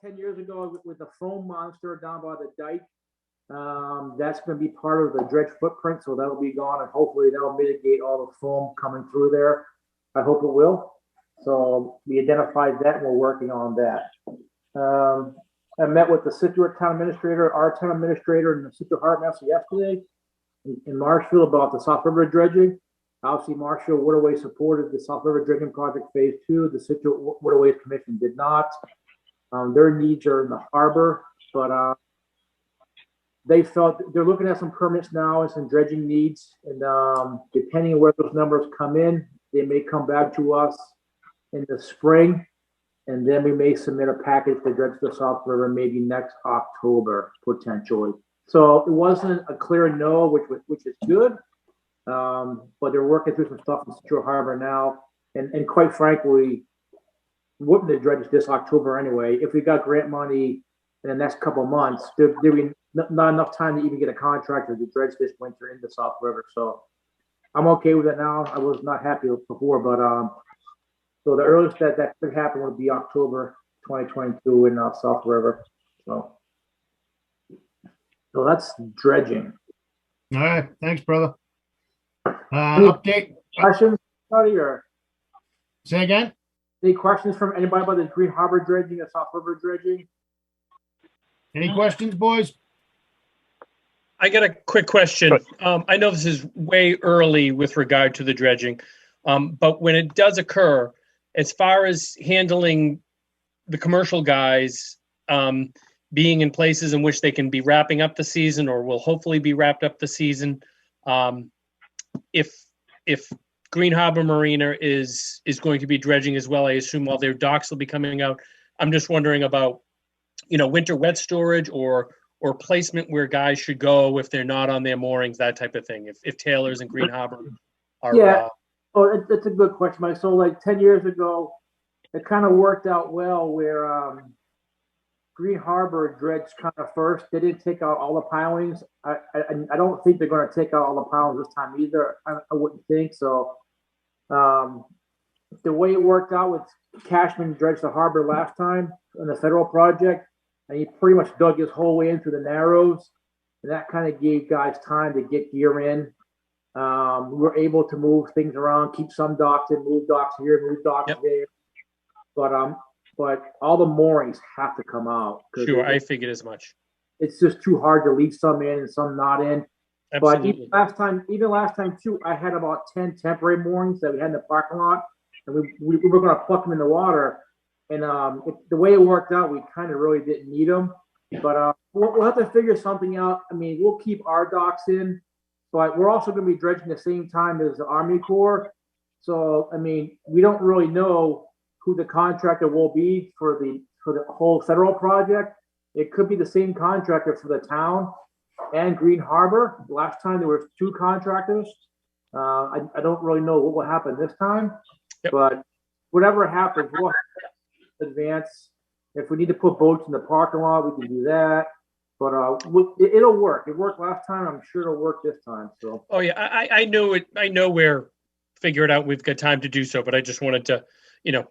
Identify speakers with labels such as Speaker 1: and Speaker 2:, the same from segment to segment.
Speaker 1: like 10 years ago with the foam monster down by the dike. That's going to be part of the dredge footprint, so that'll be gone, and hopefully that'll mitigate all the foam coming through there. I hope it will. So we identified that, and we're working on that. I met with the Situate town administrator, our town administrator, and the Situate Harbor Master yesterday in Marshfield about the South River dredging. Obviously, Marshfield Waterways supported the South River dredging project phase 2. The Situate Waterways Commission did not. Their needs are in the harbor, but they felt they're looking at some permits now and some dredging needs, and depending on where those numbers come in, they may come back to us in the spring, and then we may submit a package to dredge the South River maybe next October potentially. So it wasn't a clear no, which is good, but they're working through some stuff in Central Harbor now, and quite frankly, wouldn't have dredged this October anyway. If we got grant money in the next couple of months, there'd be not enough time to even get a contractor to dredge this winter in the South River. So I'm okay with it now. I was not happy before, but so the earliest that could happen would be October 2022 in South River. So that's dredging.
Speaker 2: All right, thanks, brother.
Speaker 1: Any
Speaker 2: Update.
Speaker 1: questions, buddy, or
Speaker 2: Say again.
Speaker 1: any questions from anybody about the Green Harbor dredging or South River dredging?
Speaker 2: Any questions, boys?
Speaker 3: I got a quick question. I know this is way early with regard to the dredging, but when it does occur, as far as handling the commercial guys being in places in which they can be wrapping up the season or will hopefully be wrapped up the season, if Green Harbor Marina is going to be dredging as well, I assume all their docks will be coming out. I'm just wondering about, winter wet storage or placement where guys should go if they're not on their moorings, that type of thing. If Taylor's and Green Harbor are.
Speaker 1: Yeah. That's a good question, Mike. So like 10 years ago, it kind of worked out well where Green Harbor dredged kind of first. They didn't take out all the pilings. I don't think they're going to take out all the pilings this time either. I wouldn't think so. The way it worked out with Cashman dredged the harbor last time on the federal project, and he pretty much dug his whole way into the Narrows, and that kind of gave guys time to get gear in. We were able to move things around, keep some docks in, move docks here, move docks there. But all the moorings have to come out.
Speaker 3: Sure, I figured as much.
Speaker 1: It's just too hard to leave some in and some not in.
Speaker 3: Absolutely.
Speaker 1: But even last time too, I had about 10 temporary moorings that we had in the parking lot, and we were going to pluck them in the water. And the way it worked out, we kind of really didn't need them. But we'll have to figure something out. I mean, we'll keep our docks in, but we're also going to be dredging the same time as the Army Corps. So, I mean, we don't really know who the contractor will be for the whole federal project. It could be the same contractor for the town and Green Harbor. Last time there were 2 contractors. I don't really know what will happen this time, but whatever happens, we'll advance. If we need to put boats in the parking lot, we can do that. But it'll work. It worked last time. I'm sure it'll work this time. So.
Speaker 3: Oh yeah, I know it. I know we're figure it out. We've got time to do so. But I just wanted to,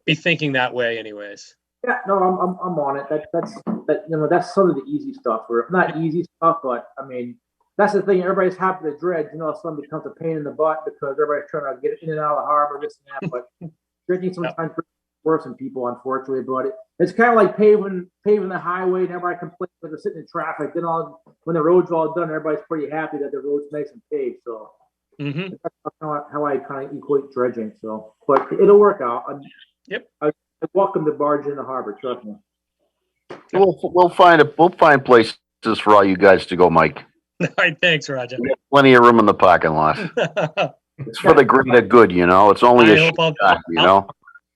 Speaker 3: be thinking that way, anyways.
Speaker 1: Yeah, no, I'm on it. That's some of the easy stuff. Or not easy stuff, but I mean, that's the thing. Everybody's happy to dredge. Something becomes a pain in the butt because everybody's trying to get in and out of the harbor, this and that. But dredging sometimes worse than people, unfortunately. But it's kind of like paving the highway, and everybody complains because they're sitting in traffic. Then when the road's all done, everybody's pretty happy that the road's nice and paved. So that's how I kind of equate dredging. So, but it'll work out. I welcome the barge in the harbor. Trust me.
Speaker 4: We'll find places for all you guys to go, Mike.
Speaker 3: All right, thanks, Roger.
Speaker 4: We have plenty of room in the parking lot. It's for the greater good, It's only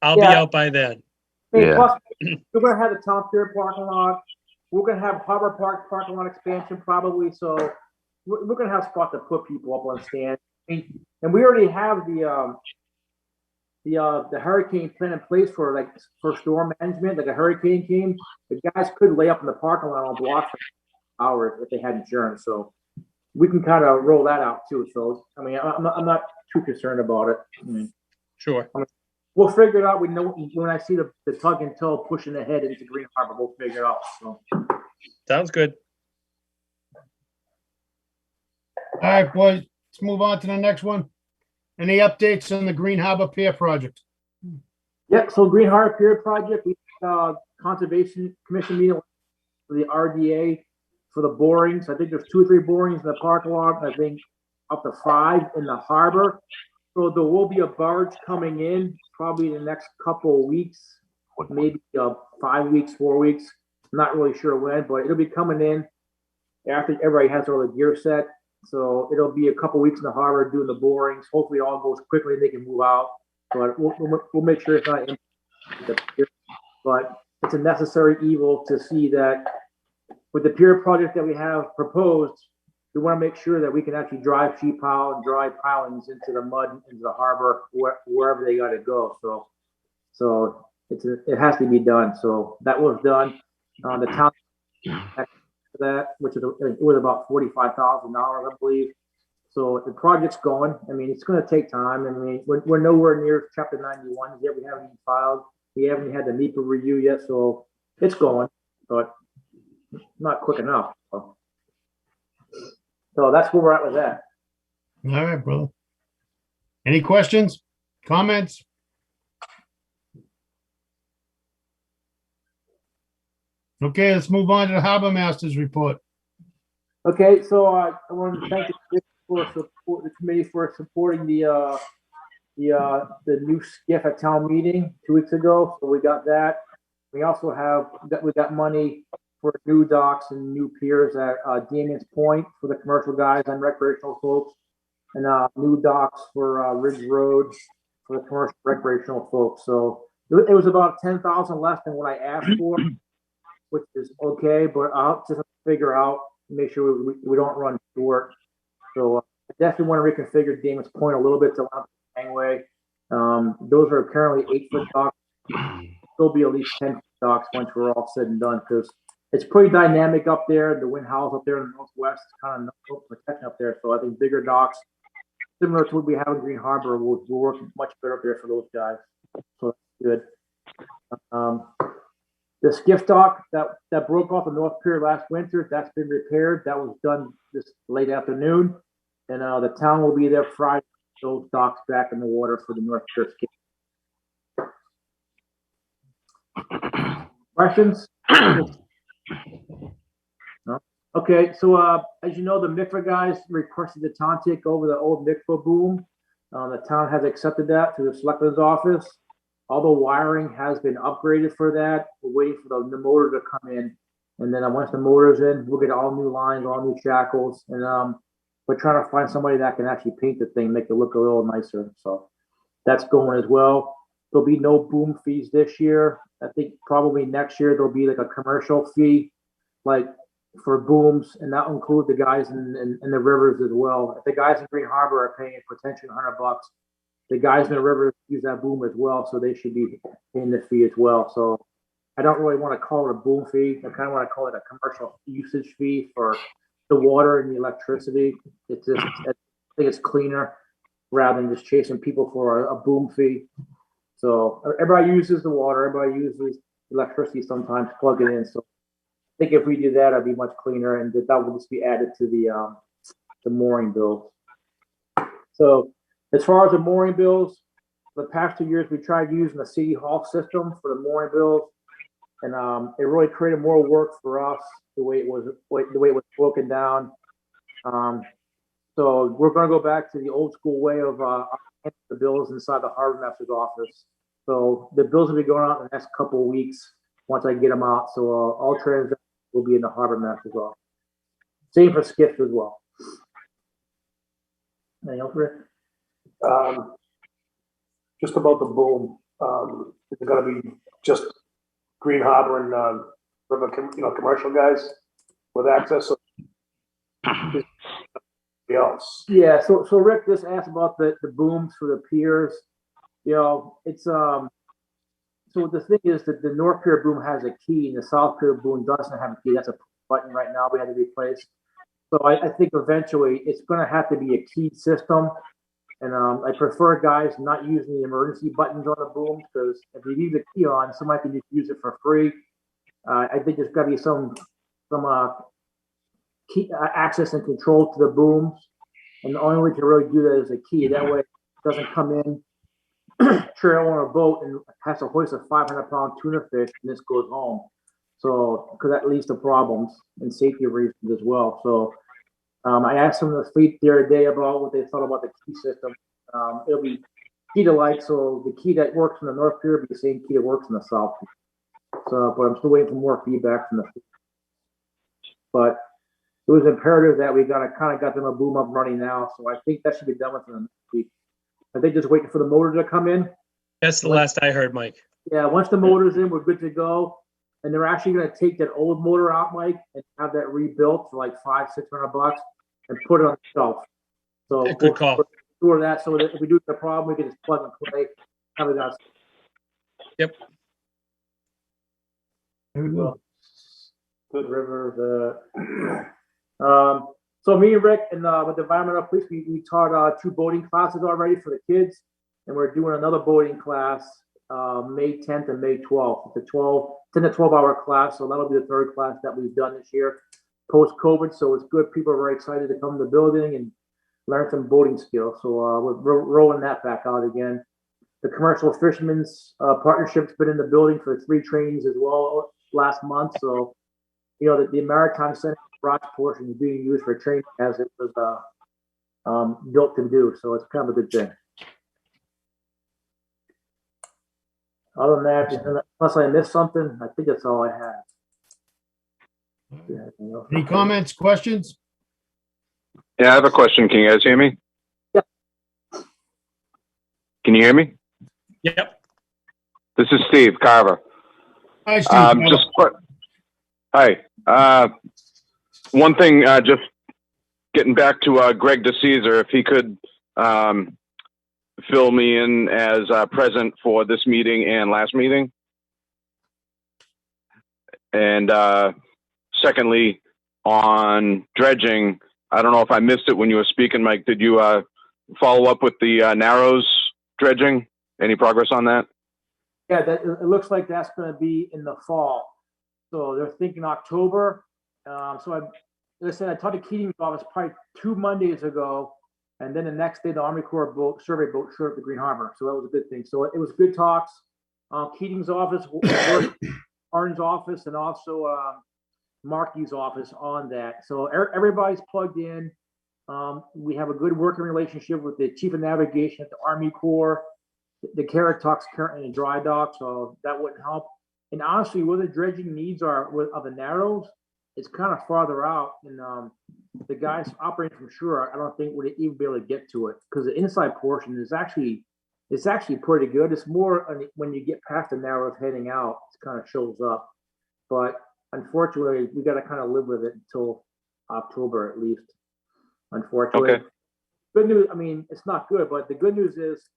Speaker 3: I'll be out by then.
Speaker 1: Hey, plus, we're going to have the Tom Pier parking lot. We're going to have Harbor Park parking lot expansion probably. So we're going to have spots to put people up on stands. And we already have the hurricane plan in place for storm management. Like a hurricane came, the guys could lay up in the parking lot on blocks for hours if they had insurance. So we can kind of roll that out too. So I mean, I'm not too concerned about it.
Speaker 3: Sure.
Speaker 1: We'll figure it out. We know when I see the tug and tow pushing ahead into Green Harbor, we'll figure it out. So.
Speaker 3: Sounds good.
Speaker 2: All right, boys, let's move on to the next one. Any updates on the Green Harbor Pier project?
Speaker 1: Yeah, so Green Harbor Pier project, we Conservation Commission meeting for the RDA for the borings. I think there's 2 or 3 borings in the parking lot. I think up to 5 in the harbor. So there will be a barge coming in probably in the next couple of weeks, maybe 5 weeks, 4 weeks. I'm not really sure when, but it'll be coming in after everybody has all the gear set. So it'll be a couple weeks in the harbor doing the borings. Hopefully it all goes quickly and they can move out. But we'll make sure it's not in the pier. But it's a necessary evil to see that with the pier project that we have proposed, we want to make sure that we can actually drive sheet pile and drive pilings into the mud, into the harbor, wherever they got to go. So it has to be done. So that was done. The town that, which is it was about $45,000, I believe. So the project's going. I mean, it's going to take time. I mean, we're nowhere near Chapter 91 yet. We haven't even filed. We haven't had the NEPA review yet, so it's going, but not quick enough. So that's where we're at with that.
Speaker 2: All right, brother. Any questions, comments? Okay, let's move on to the Harbor Masters report.
Speaker 1: Okay, so I want to thank the committee for supporting the new skiff at town meeting 2 weeks ago. So we got that. We also we got money for new docks and new piers at Damien's Point for the commercial guys and recreational folks, and new docks for Ridge Road for the commercial recreational folks. So it was about 10,000 less than what I asked for, which is okay. But I'll just figure out, make sure we don't run short. So I definitely want to reconfigure Damien's Point a little bit to allow the gangway. Those are currently 8-foot docks. There'll be at least 10 docks once we're all said and done, because it's pretty dynamic up there. The wind howls up there in the northwest, kind of no protection up there. So I think bigger docks, similar to what we have in Green Harbor, will work much better up there for those guys. So that's good. The skiff dock that broke off the North Pier last winter, that's been repaired. That was done this late afternoon, and the town will be there Friday. Those docks back in the water for the North Pier skiff. Questions? No? Okay, so as you know, the MICFA guys requested the town take over the old MICFA boom. The town has accepted that through the selectman's office. All the wiring has been upgraded for that. We're waiting for the motor to come in, and then once the motor's in, we'll get all new lines, all new shackles, and we're trying to find somebody that can actually paint the thing, make it look a little nicer. So that's going as well. There'll be no boom fees this year. I think probably next year there'll be like a commercial fee, like for booms, and that'll include the guys in the rivers as well. If the guys in Green Harbor are paying potentially $100, the guys in the river use that boom as well, so they should be paying the fee as well. So I don't really want to call it a boom fee. I kind of want to call it a commercial usage fee for the water and the electricity. It's just, I think it's cleaner rather than just chasing people for a boom fee. So everybody uses the water, everybody uses electricity sometimes, plug it in. So I think if we do that, it'd be much cleaner, and that will just be added to the mooring bills. So as far as the mooring bills, the past 2 years we tried using the City Hall system for the mooring bills, and it really created more work for us the way it was broken down. So we're going to go back to the old school way of the bills inside the harbor master's office. So the bills will be going out in the next couple of weeks once I get them out. So all transactions will be in the harbor master's office. Same for skiffs as well. Anything else, Rick?
Speaker 5: Just about the boom. Is it going to be just Green Harbor and river, commercial guys with access? Else.
Speaker 1: Yeah, so Rick just asked about the booms for the piers. It's so the thing is that the North Pier boom has a key and the South Pier boom doesn't have a key. That's a button right now we had to replace. So I think eventually it's going to have to be a keyed system. And I prefer guys not using the emergency buttons on the booms because if you leave the key on, somebody can just use it for free. I think there's got to be some key access and control to the booms, and the only way to really do that is a key. That way, it doesn't come in, trail on a boat, and has to hoist a 500-pound tuna fish, and this goes home. So, because that leads to problems and safety reasons as well. So, I asked some of the fleet the other day about what they thought about the key system. It'll be key to light, so the key that works in the North Pier will be the same key that works in the South Pier. So, but I'm still waiting for more feedback from the fleet. But it was imperative that we kind of got them a boom up running now. So I think that should be done within the next week. I think just waiting for the motor to come in.
Speaker 3: That's the last I heard, Mike.
Speaker 1: Yeah, once the motor's in, we're good to go. And they're actually going to take that old motor out, Mike, and have that rebuilt for like $500-600 and put it on the shelf. So
Speaker 3: Good call.
Speaker 1: We'll store that so that if we do get a problem, we can just plug and play. Have it out.
Speaker 3: Yep.
Speaker 2: There we go.
Speaker 1: Good River. So me and Rick and with the environmental police, we taught 2 boating classes already for the kids, and we're doing another boating class May 10th and May 12th. It's a 10 to 12-hour class, so that'll be the 3rd class that we've done this year post-COVID. So it's good. People are very excited to come to the building and learn some boating skills. So we're rolling that back out again. The Commercial Fishermen's Partnership's been in the building for 3 trainings as well last month. So, you know, the Maritime Center garage portion is being used for training as it was built to do. So it's kind of a good thing. Other than that, unless I missed something, I think that's all I have.
Speaker 2: Any comments, questions?
Speaker 6: Yeah, I have a question. Can you guys hear me?
Speaker 1: Yeah.
Speaker 6: Can you hear me?
Speaker 3: Yep.
Speaker 6: This is Steve Carver.
Speaker 2: Hi, Steve.
Speaker 6: Hi. One thing, just getting back to Greg DeCesar, if he could fill me in as present for this meeting and last meeting. And secondly, on dredging, I don't know if I missed it when you were speaking, Mike. Did you follow up with the Narrows dredging? Any progress on that?
Speaker 1: Yeah, it looks like that's going to be in the fall. So they're thinking October. So I talked to Keating's office probably 2 Mondays ago, and then the next day the Army Corps survey boat showed up at Green Harbor. So that was a good thing. So it was good talks. Keating's office, Arn's office, and also Markey's office on that. So everybody's plugged in. We have a good working relationship with the Chief of Navigation at the Army Corps. The Carrot Talk's currently in dry dock, so that wouldn't help. And honestly, where the dredging needs are of the Narrows, it's kind of farther out. And the guys operating from shore, I don't think would even be able to get to it because the inside portion is actually pretty good. It's more when you get past the Narrows heading out, it kind of shows up. But unfortunately, we got to kind of live with it until October at least. Unfortunately,
Speaker 6: Okay.
Speaker 1: Good news. I mean, it's not good, but the good news is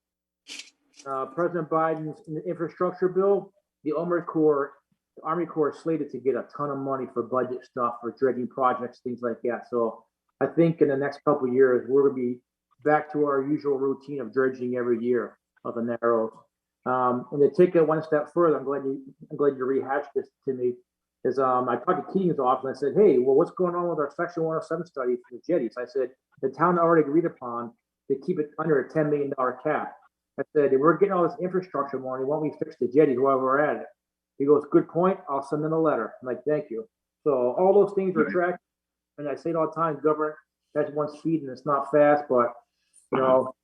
Speaker 1: President Biden's infrastructure bill. The Army Corps is slated to get a ton of money for budget stuff, for dredging projects, things like that. So I think in the next couple of years, we're going to be back to our usual routine of dredging every year of the Narrows. And to take it one step further, I'm glad you rehashed this to me. Is I talked to Keating's office and I said, hey, well, what's going on with our Section 107 study for the jetties? I said, the town already agreed upon to keep it under a $10 million cap. I said, if we're getting all this infrastructure money, why don't we fix the jetties while we're at it? He goes, good point. I'll send them a letter. I'm like, thank you. So all those things are tracked. And I say it all the time, government has one speed and it's not fast, but you know,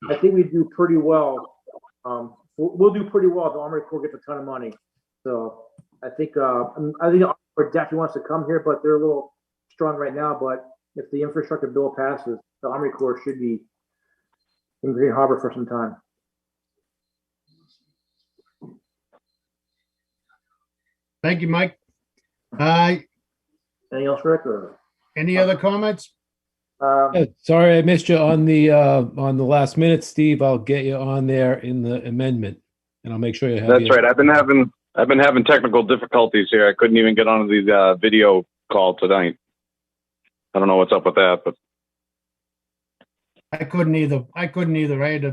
Speaker 1: I think we do pretty well. We'll do pretty well if the Army Corps gets a ton of money. So I think the Army Corps definitely wants to come here, but they're a little strong right now. But if the infrastructure bill passes, the Army Corps should be in Green Harbor for some time.
Speaker 2: Thank you, Mike.
Speaker 1: Anything else, Rick? Or?
Speaker 2: Any other comments?
Speaker 7: Sorry, I missed you on the last minute, Steve. I'll get you on there in the amendment, and I'll make sure you have.
Speaker 6: That's right. I've been having technical difficulties here. I couldn't even get onto the video call tonight. I don't know what's up with that, but
Speaker 2: I couldn't either. I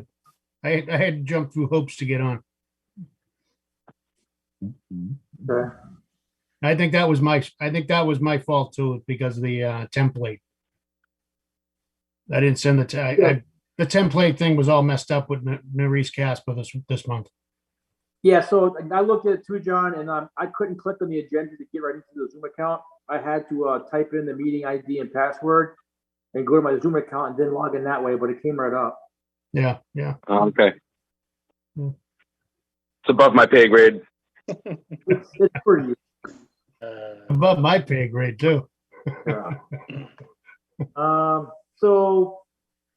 Speaker 2: had to jump through hoops to get on.
Speaker 1: Okay.
Speaker 2: I think that was my fault too, because of the template. I didn't send the template thing was all messed up with Maurice Casper this month.
Speaker 1: Yeah, so I looked at it too, John, and I couldn't click on the agenda to get right into the Zoom account. I had to type in the meeting ID and password and go to my Zoom account and then log in that way, but it came right up.
Speaker 2: Yeah.
Speaker 6: Okay.
Speaker 2: Hmm.
Speaker 6: It's above my pay grade.
Speaker 1: It's pretty.
Speaker 2: Above my pay grade too.
Speaker 1: Yeah. So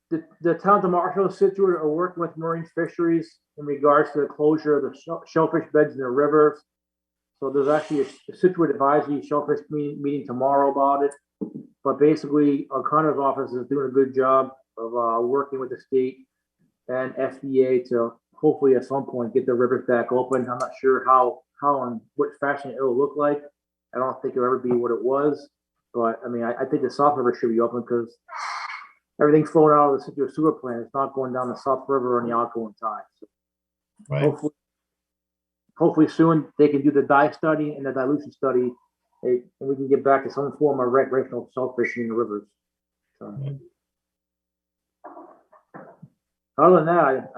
Speaker 1: the towns of Marshfield and Situate are working with marine fisheries in regards to the closure of the shellfish beds in the rivers. So there's actually a Situate advisory shellfish meeting tomorrow about it. But basically, O'Connor's office is doing a good job of working with the state and FDA to hopefully at some point get the rivers back open. I'm not sure how and what fashion it will look like. I don't think it'll ever be what it was. But I mean, I think the South River should be open because everything's flowing out of the Situate sewer plant. It's not going down the South River on the outgoing tide. So
Speaker 2: Right.
Speaker 1: hopefully soon they can do the dye study and the dilution study, and we can get back to some form of recreational shellfishing in the rivers. So, other than that,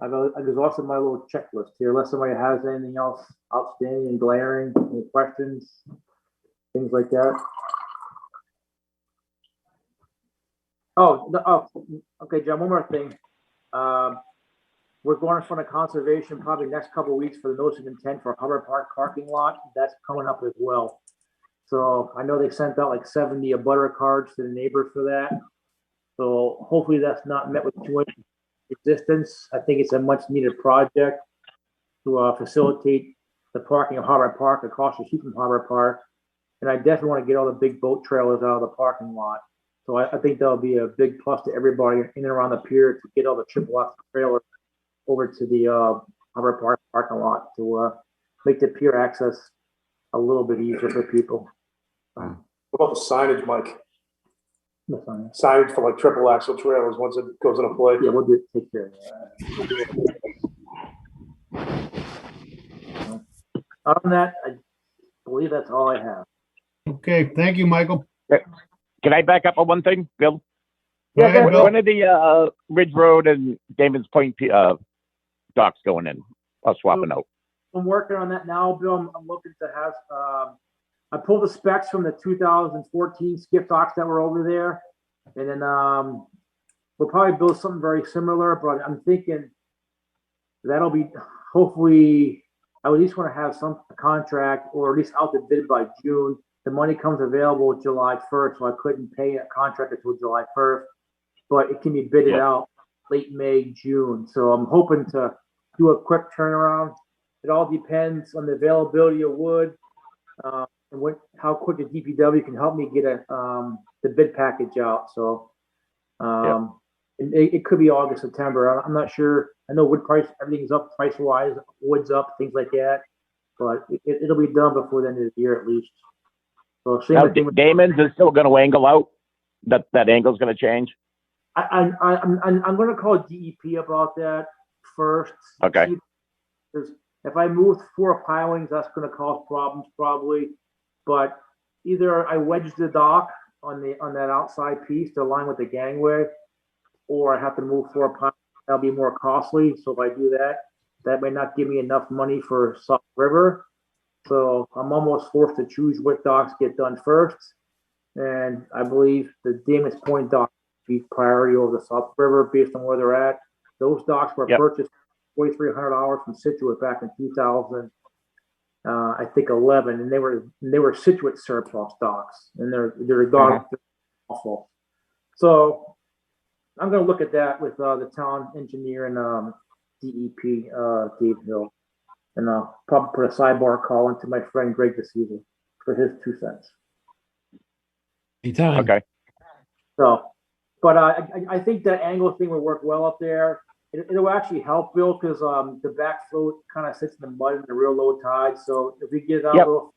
Speaker 1: I've exhausted my little checklist here. Unless somebody has anything else outstanding and glaring, any questions, things like that. Okay, John, one more thing. We're going in front of conservation probably next couple of weeks for the notice of intent for Hubbard Park parking lot. That's coming up as well. So I know they sent out like 70 abutter cards to the neighbors for that. So hopefully that's not met with too much resistance. I think it's a much needed project to facilitate the parking of Hubbard Park across the street from Hubbard Park. And I definitely want to get all the big boat trailers out of the parking lot. So I think that'll be a big plus to everybody in and around the pier to get all the triple axle trailers over to the Hubbard Park parking lot to make the pier access a little bit easier for people.
Speaker 5: What about the signage, Mike?
Speaker 1: That's fine.
Speaker 5: Signage for like triple axle trailers once it goes into play.
Speaker 1: Yeah, we'll take care of that. Other than that, I believe that's all I have.
Speaker 2: Okay, thank you, Michael.
Speaker 8: Can I back up on one thing, Bill?
Speaker 2: Go ahead, Bill.
Speaker 8: When are the Ridge Road and Damon's Point docks going in? I'll swap a note.
Speaker 1: I'm working on that now, Bill. I'm looking to have, I pulled the specs from the 2014 skip docks that were over there. And then we'll probably build something very similar, but I'm thinking that'll be, hopefully, I at least want to have some contract or at least out the bid by June. The money comes available July 1st, so I couldn't pay a contract until July 1st, but it can be bidded out late May, June. So I'm hoping to do a quick turnaround. It all depends on the availability of wood and how quick the DPW can help me get the bid package out. So it could be August, September. I'm not sure. I know wood price, everything's up price wise, wood's up, things like that, but it'll be done before the end of the year at least. So
Speaker 8: now, Damon's is still going to angle out. That angle's going to change.
Speaker 1: I'm going to call DEP about that first.
Speaker 8: Okay.
Speaker 1: Because if I move 4 pilings, that's going to cause problems probably. But either I wedge the dock on that outside piece to align with the gangway, or I have to move 4 pilings. That'll be more costly. So if I do that, that may not give me enough money for South River. So I'm almost forced to choose what docks get done first. And I believe the Damon's Point dock be priority over the South River based on where they're at. Those docks were purchased $4,300 from Situate back in 2000, I think 11, and they were Situate surplus docks, and they're docks awful. So I'm going to look at that with the town engineer and DEP, Dave Hill, and I'll probably put a sidebar call into my friend Greg DeCesar for his 2 cents.
Speaker 7: Anytime.
Speaker 8: Okay.
Speaker 1: So, but I think that angle thing will work well up there. It'll actually help, Bill, because the back float kind of sits in the mud in the real low tide. So if we get it out,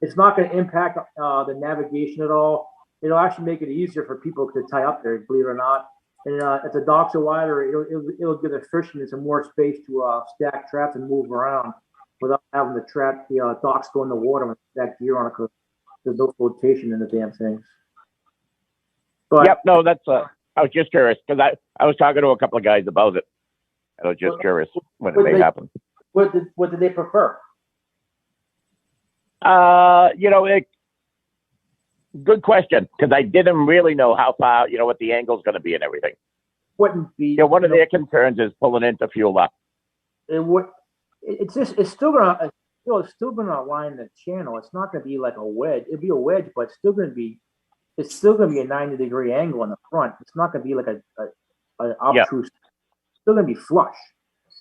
Speaker 1: it's not going to impact the navigation at all. It'll actually make it easier for people to tie up there, believe it or not. And if the docks are wider, it'll give the fishermen some more space to stack traps and move around without having to trap the docks go in the water with that gear on it because there's no flotation in the damn things. But
Speaker 8: Yep, no, that's, I was just curious, because I was talking to a couple of guys about it. I was just curious when it may happen.
Speaker 1: what did they prefer?
Speaker 8: Good question, because I didn't really know how far, what the angle's going to be and everything.
Speaker 1: Wouldn't be.
Speaker 8: One of their concerns is pulling in to fuel up.
Speaker 1: It's still gonna line the channel. It's not gonna be like a wedge. It'd be a wedge, but it's still gonna be a 90-degree angle in the front. It's not gonna be like an obtuse. It's still gonna be flush.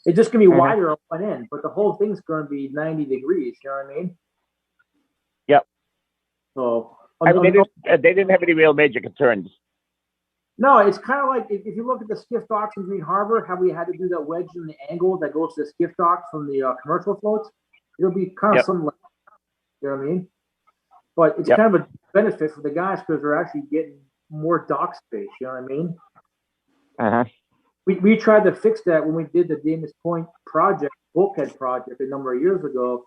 Speaker 1: It's just gonna be wider on one end, but the whole thing's gonna be 90 degrees. You know what I mean?
Speaker 8: Yep.
Speaker 1: So
Speaker 8: they didn't have any real major concerns.
Speaker 1: no, it's kind of like if you look at the skiff docks in Green Harbor, how we had to do that wedge in the angle that goes to the skiff docks from the commercial floats. It'll be kind of something like that. You know what I mean? But it's kind of a benefit for the guys because they're actually getting more dock space. You know what I mean?
Speaker 8: Uh-huh.
Speaker 1: We tried to fix that when we did the Damus Point project, bulkhead project, a number of years ago,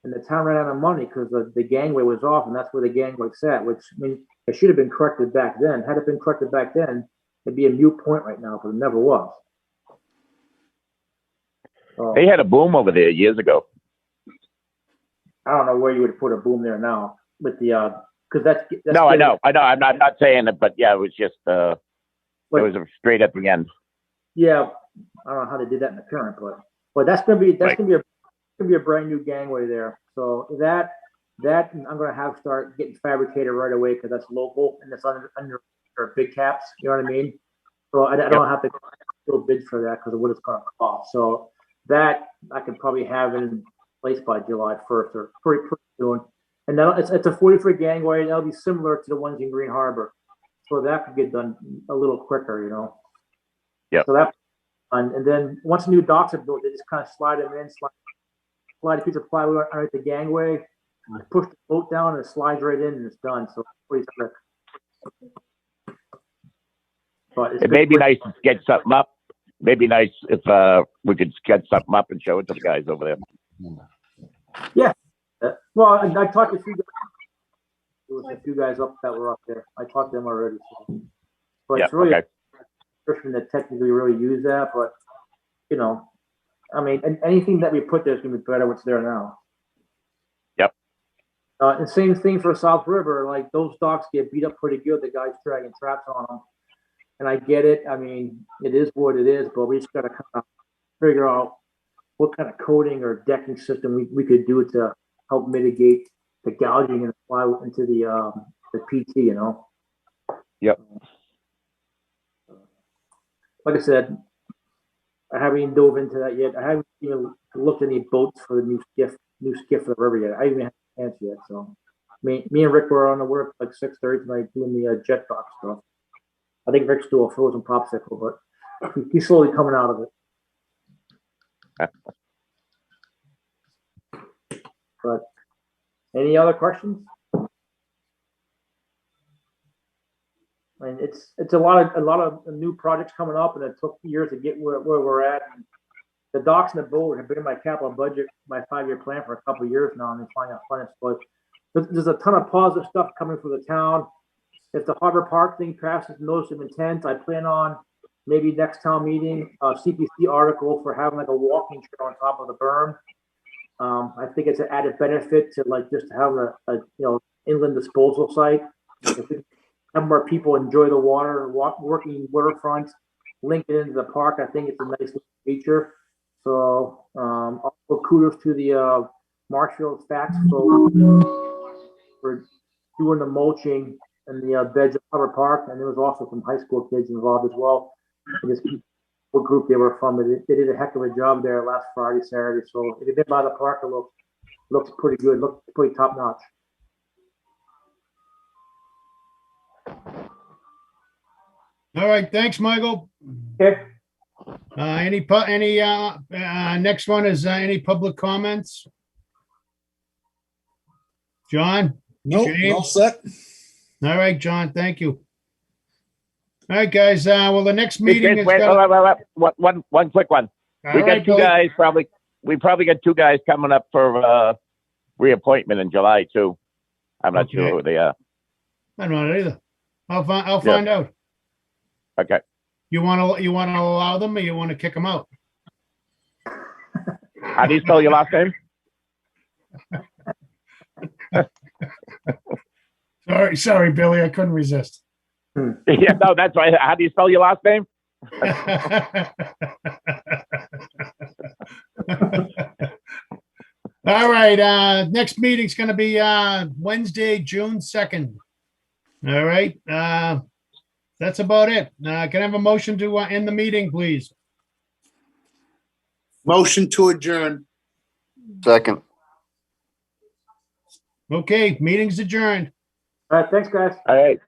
Speaker 1: and the town ran out of money because the gangway was off, and that's where the gangway sat. Which I mean, it should have been corrected back then. Had it been corrected back then, it'd be a moot point right now, but it never was.
Speaker 8: They had a boom over there years ago.
Speaker 1: I don't know where you would put a boom there now with the because that's
Speaker 8: no, I know. I'm not saying it, but yeah, it was just it was straight at the end.
Speaker 1: Yeah, I don't know how they did that in the current, but that's gonna be a brand new gangway there. So that I'm gonna have to start getting fabricated right away because that's local and it's under big caps. You know what I mean? So I don't have to go bid for that because of what it's gonna cost. So that I could probably have in place by July 1st or pretty soon. And then it's a 40-foot gangway. That'll be similar to the ones in Green Harbor. So that could get done a little quicker,
Speaker 8: Yeah.
Speaker 1: So that, and then once the new docks are built, they just kind of slide them in, slide a piece of plywood underneath the gangway, push the boat down, and it slides right in, and it's done. So it's pretty quick. But
Speaker 8: it may be nice to sketch something up. Maybe nice if we could sketch something up and show it to the guys over there.
Speaker 1: Yeah. Well, I talked to a few guys. There was a few guys up that were up there. I talked to them already. So. But it's really a person that technically really use that. But, I mean, anything that we put there is going to be better what's there now.
Speaker 8: Yep.
Speaker 1: And same thing for South River. Like, those docks get beat up pretty good. The guys dragging traps on them. And I get it. I mean, it is what it is. But we just got to kind of figure out what kind of coating or decking system we could do to help mitigate the gouging and fly into the PT,
Speaker 8: Yep.
Speaker 1: Like I said, I haven't even dove into that yet. I haven't even looked at any boats for the new skiff for the river yet. I haven't had a chance yet. So me and Rick were on the work like 6:30 tonight doing the jet dock stuff. I think Rick's still a frozen popsicle, but he's slowly coming out of it. But any other questions? I mean, it's a lot of new projects coming up, and it took years to get where we're at. And the docks and the boat have been in my capital budget, my 5-year plan for a couple of years now, and finding out funds. But there's a ton of positive stuff coming for the town. If the Harbor Park thing passes notice of intent, I plan on maybe next town meeting a CPC article for having like a walking trail on top of the berm. I think it's an added benefit to just have a inland disposal site. If we have more people enjoy the water, working waterfronts, link it into the park. I think it's a nice feature. So also kudos to the Marshfield Facts folks for doing the mulching and the beds at Harbor Park, and there was also some high school kids involved as well. What group they were from. They did a heck of a job there last Friday, Saturday. So if you've been by the park, it looks pretty good. Looks pretty top notch.
Speaker 2: All right, thanks, Michael.
Speaker 1: Okay.
Speaker 2: Next one is any public comments? John?
Speaker 9: Nope,
Speaker 2: James?
Speaker 9: all set.
Speaker 2: All right, John, thank you. All right, guys. Well, the next
Speaker 8: Hey,
Speaker 2: meeting
Speaker 8: Chris,
Speaker 2: is
Speaker 8: wait,
Speaker 2: gonna.
Speaker 8: one quick one.
Speaker 2: All
Speaker 8: We
Speaker 2: right,
Speaker 8: got two
Speaker 2: Billy.
Speaker 8: guys we probably got two guys coming up for reappointment in July too. I'm not sure
Speaker 2: Okay.
Speaker 8: who they are.
Speaker 2: I don't know either. I'll
Speaker 8: Yeah.
Speaker 2: find out.
Speaker 8: Okay.
Speaker 2: You want to allow them, or you want to kick them out?
Speaker 8: How do you spell your last name?
Speaker 2: Sorry, Billy. I couldn't resist.
Speaker 8: Yeah, no, that's right. How do you spell your last name?
Speaker 2: All right. Next meeting's going to be Wednesday, June 2nd. All right. That's about it. Can I have a motion to end the meeting, please?
Speaker 9: Motion to adjourn.
Speaker 4: Second.
Speaker 2: Okay, meeting's adjourned.
Speaker 1: All right, thanks, guys.
Speaker 8: All right.